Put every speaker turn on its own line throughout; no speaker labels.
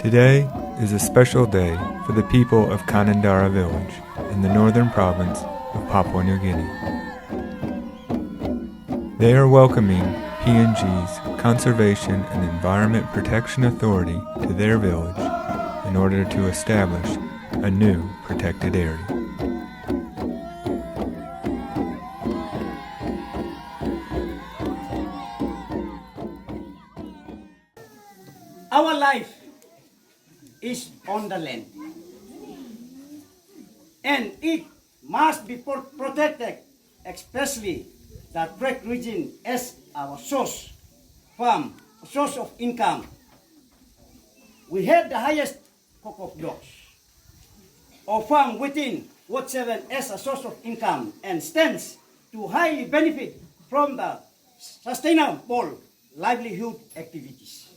Today is a special day for the people of Kanandara village in the northern province of Papua New Guinea. They are welcoming PNG's Conservation and Environment Protection Authority to their village in order to establish a new protected area.
Our life is on the land, and it must be protected, especially the trade region as our source of income. We have the highest cock of dogs, or farm within whatsoever as a source of income and stands to highly benefit from the sustainable livelihood activities.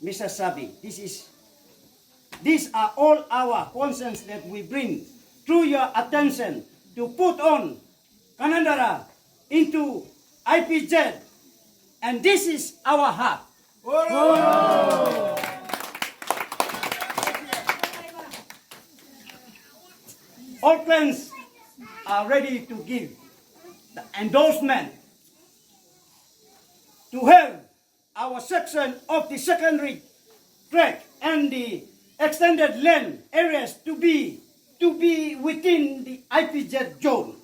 Mr. Sabi, these are all our concerns that we bring through your attention to put on Kanandara into IPZ, and this is our heart. Whoa. All clans are ready to give the endorsement to have our section of the secondary track and the extended land areas to be within the IPZ zone.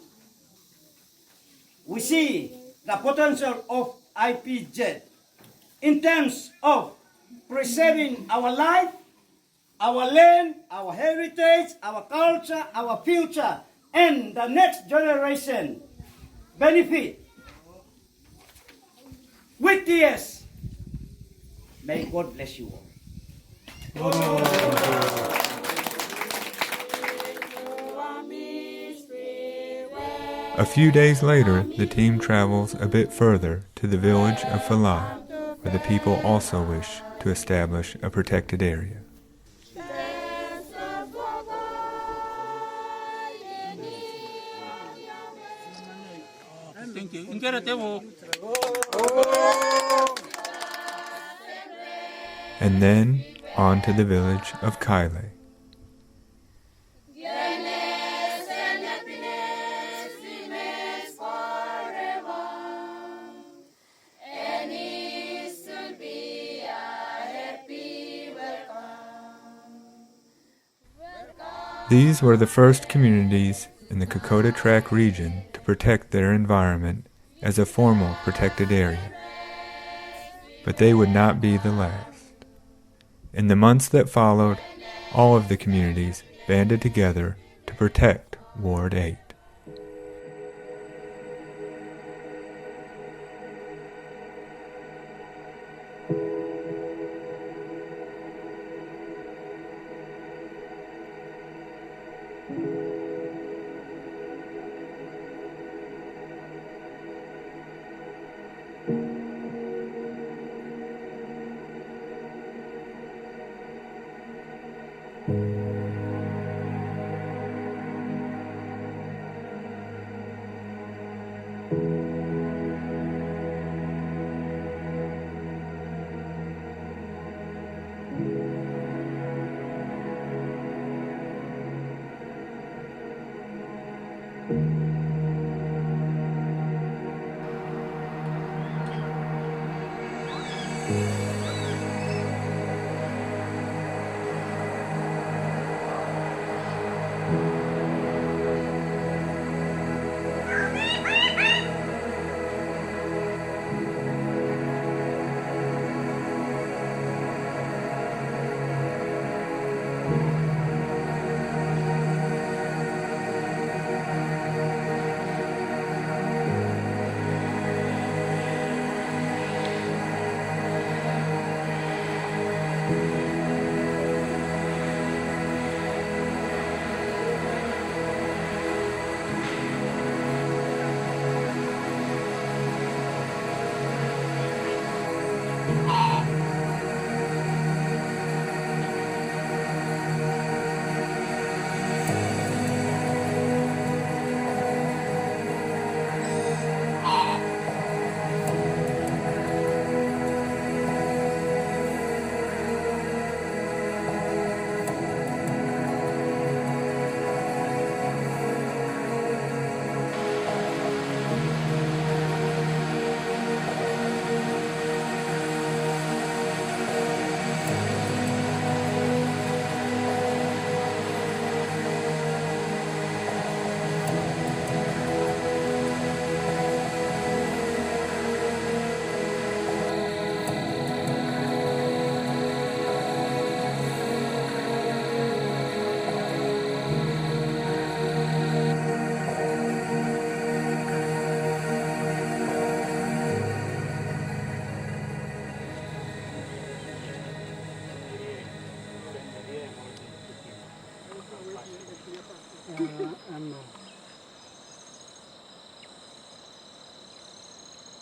We see the potential of IPZ in terms of preserving our life, our land, our heritage, our culture, our future, and the next generation benefit. With tears, may God bless you all.
A few days later, the team travels a bit further to the village of Falai, where the people also wish to establish a protected area.
Thank you.
And then on to the village of Kaile. These were the first communities in the Kokoda Track region to protect their environment as a formal protected area. But they would not be the last. In the months that followed, all of the communities banded together to protect Ward 8.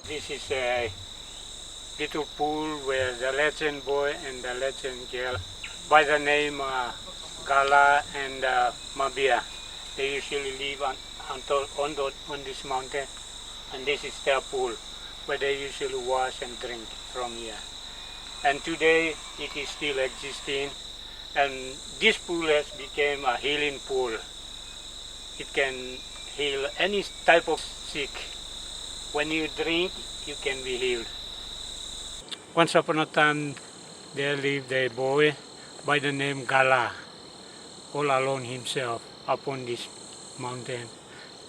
This is a little pool where the legend boy and the legend girl by the name Gala and Mabia. They usually live on this mountain, and this is their pool where they usually wash and drink from here. And today it is still existing, and this pool has become a healing pool. It can heal any type of sick. When you drink, you can be healed. Once upon a time, there lived a boy by the name Gala, all alone himself upon this mountain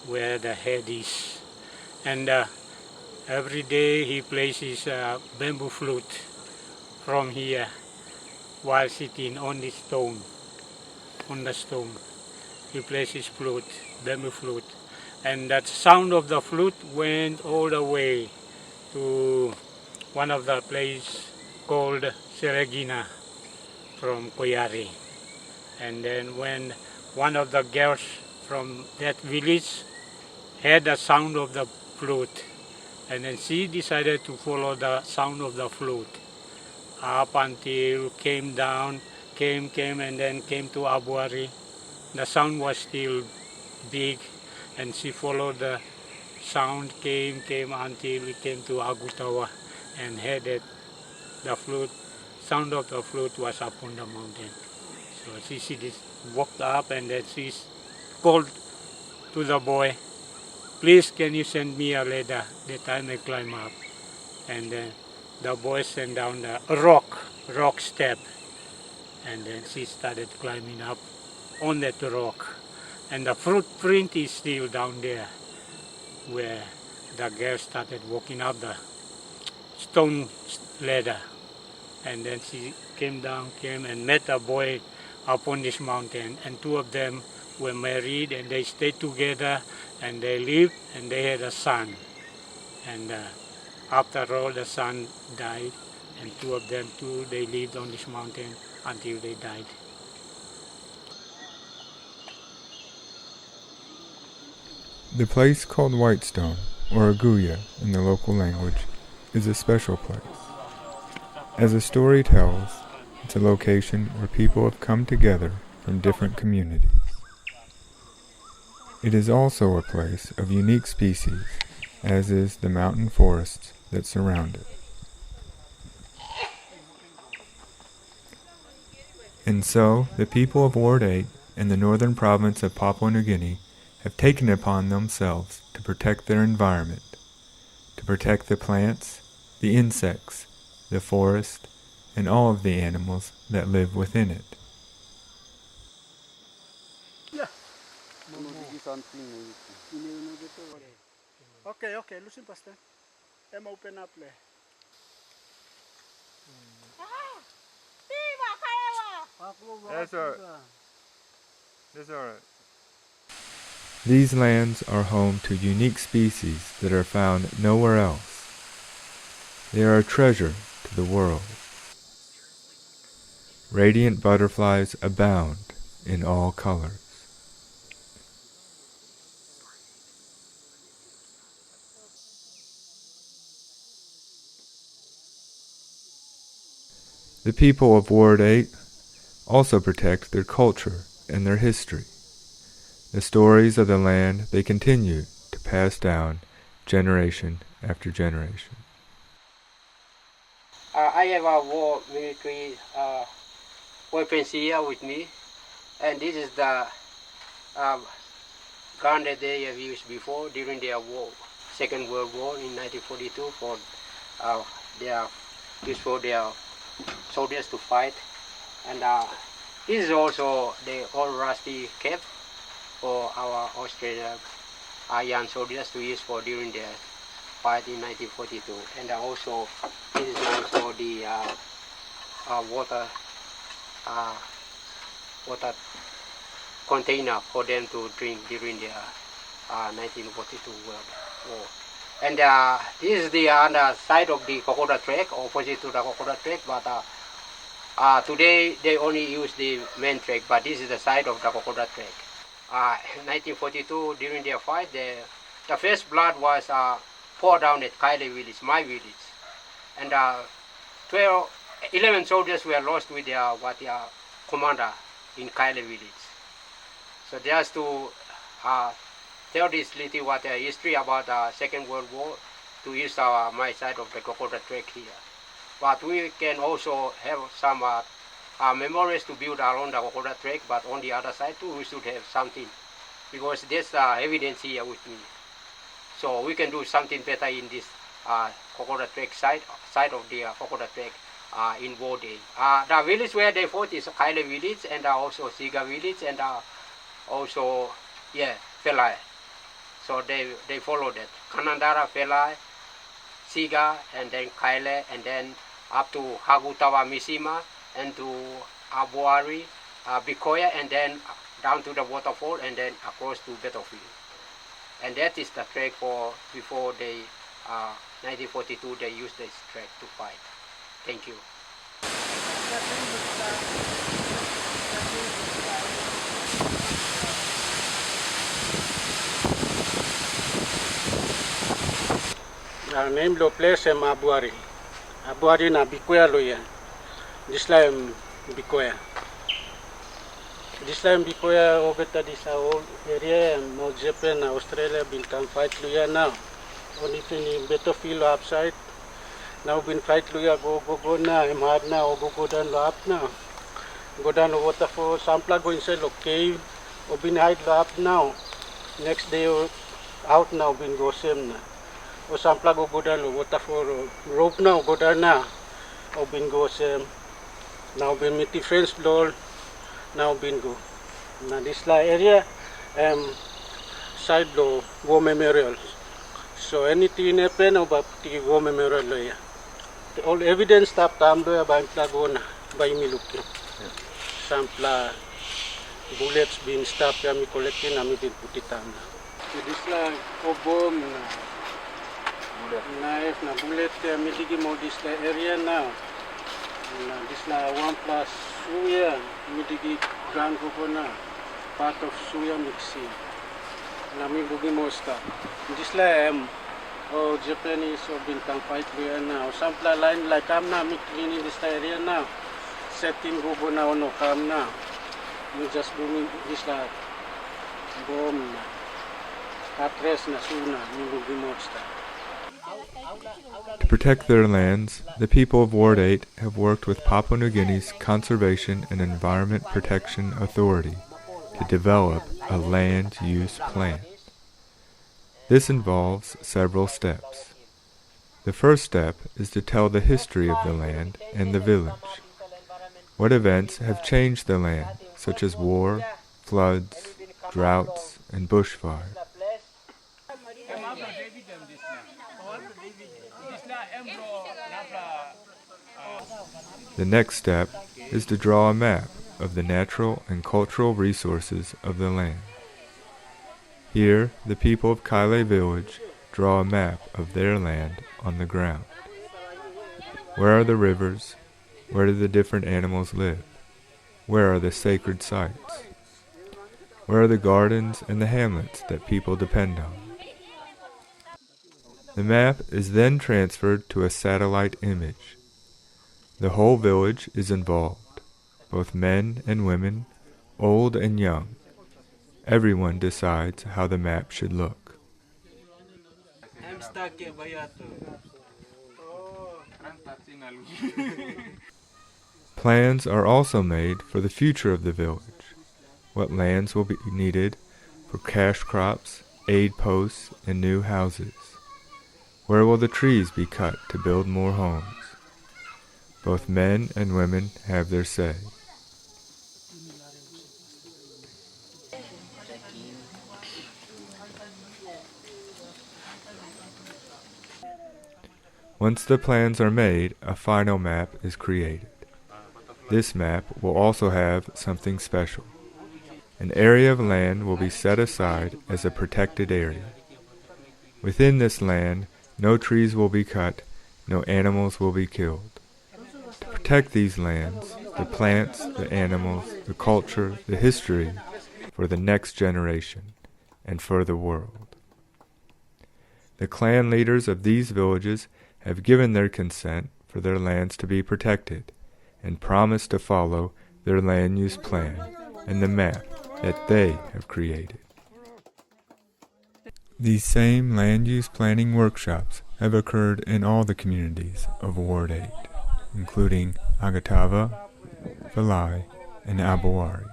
where the head is. And every day he plays his bamboo flute from here while sitting on the stone. He plays his flute, bamboo flute. And that sound of the flute went all the way to one of the places called Seregina from Koyari. And then when one of the girls from that village heard the sound of the flute, and then she decided to follow the sound of the flute up until came down, came and then came to Abuari. The sound was still big, and she followed the sound, came until it came to Agutawa, and heard that the flute, sound of the flute was up on the mountain. So she just walked up, and then she called to the boy, "Please, can you send me a ladder that I may climb up?" And then the boy sent down the rock step, and then she started climbing up on that rock. And the footprint is still down there where the girl started walking up the stone ladder. And then she came and met a boy up on this mountain, and two of them were married, and they stayed together, and they lived, and they had a son. And after all, the son died, and two of them too, they lived on this mountain until they died.
The place called Whitestone, or Aguya in the local language, is a special place. As the story tells, it's a location where people have come together from different communities. It is also a place of unique species, as is the mountain forests that surround it. And so, the people of Ward 8 in the northern province of Papua New Guinea have taken it upon themselves to protect their environment, to protect the plants, the insects, the forest, and all of the animals that live within it.
Okay, listen, Pastor. I'm open up.
That's all right. These lands are home to unique species that are found nowhere else. They are a treasure to the world. Radiant butterflies abound in all colors. The people of Ward 8 also protect their culture and their history. The stories of the land they continue to pass down generation after generation.
I have a war military weapons here with me, and this is the gun that they have used before during their war, Second World War in 1942 for their used for their soldiers to fight. And this is also the old rusty cap for our Australian young soldiers to use for during their fight in 1942. And also this is also the water container for them to drink during their 1942 World War. And this is the other side of the Kokoda Trek, opposite to the Kokoda Trek, but today they only use the main trek, but this is the side of the Kokoda Trek. In 1942, during their fight, the first blood was fought down at Kaile village, my village. And 11 soldiers were lost with their commander in Kaile village. So just to tell this little history about the Second World War, to use my side of the Kokoda Trek here. But we can also have some memories to build around the Kokoda Trek, but on the other side too, we should have something, because there's evidence here with me. So we can do something better in this Kokoda Trek side of the Kokoda Trek in war day. The village where they fought is Kaile village, and also Siga village, and also Felai. So they follow that. Kanandara, Felai, Siga, and then Kaile, and then up to Hagutawa Mishima, and to Abuari, Bikoya, and then down to the waterfall, and then across to battlefield. And that is the trek for before they 1942 they used this trek to fight. Thank you.
Name lo place em Abuari. Abuari na Bikoya lo ya. Disla em Bikoya. Disla em Bikoya obeta this whole area and no Japan Australia been come fight lo ya now. Only thing in battlefield upside. Now been fight lo ya go na em hard na go down lo up now. Go down lo waterfall. Sampla go inside lo cave. O been hide lo up now. Next day out now been go same na. O sampla go down lo waterfall rope now go down na. O been go same. Now been meet the friends blow. Now been go. Now this area side lo war memorial. So anything happen about the war memorial lo ya. All evidence tap tam lo ya ba go na by me looking. Sampla bullets been stopped ya me collecting na me been put it tam. This bomb knife na bullet me digi mo this area now. This one plus suya me digi grand go na part of suya mixing. Na me bugi mo stop. This Japanese have been come fight here now. Sampla line like come na me cleaning this area now. Setting go na no come na. Me just doing this bomb na. Address na suna me bugi mo stop.
To protect their lands, the people of Ward 8 have worked with Papua New Guinea's Conservation and Environment Protection Authority to develop a land use plan. This involves several steps. The first step is to tell the history of the land and the village. What events have changed the land, such as war, floods, droughts, and bushfire. The next step is to draw a map of the natural and cultural resources of the land. Here, the people of Kaile village draw a map of their land on the ground. Where are the rivers? Where do the different animals live? Where are the sacred sites? Where are the gardens and the hamlets that people depend on? The map is then transferred to a satellite image. The whole village is involved, both men and women, old and young. Everyone decides how the map should look. Plans are also made for the future of the village. What lands will be needed for cash crops, aid posts, and new houses. Where will the trees be cut to build more homes? Both men and women have their say. Once the plans are made, a final map is created. This map will also have something special. An area of land will be set aside as a protected area. Within this land, no trees will be cut, no animals will be killed. To protect these lands, the plants, the animals, the culture, the history, for the next generation and for the world. The clan leaders of these villages have given their consent for their lands to be protected and promised to follow their land use plan and the map that they have created. These same land use planning workshops have occurred in all the communities of Ward 8, including Agatava, Valai, and Abowari.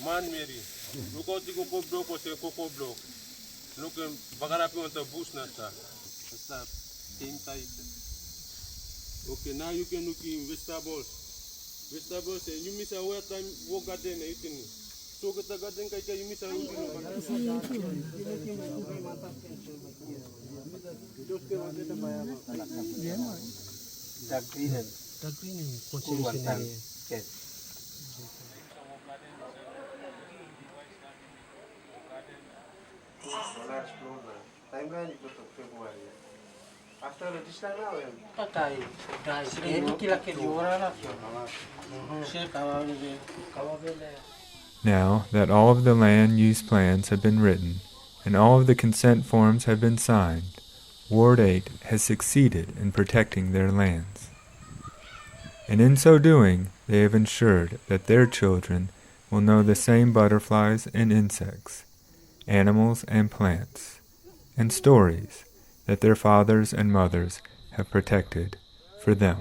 Man Mary, look out the coco block or say coco block. Look, Bagarapi on the bush nata. Same type. Okay, now you can look in vegetables. Vegetables, and you miss a wet time, walk garden, you can. So get the garden, you miss a
Now that all of the land use plans have been written and all of the consent forms have been signed, Ward 8 has succeeded in protecting their lands. And in so doing, they have ensured that their children will know the same butterflies and insects, animals and plants, and stories that their fathers and mothers have protected for them.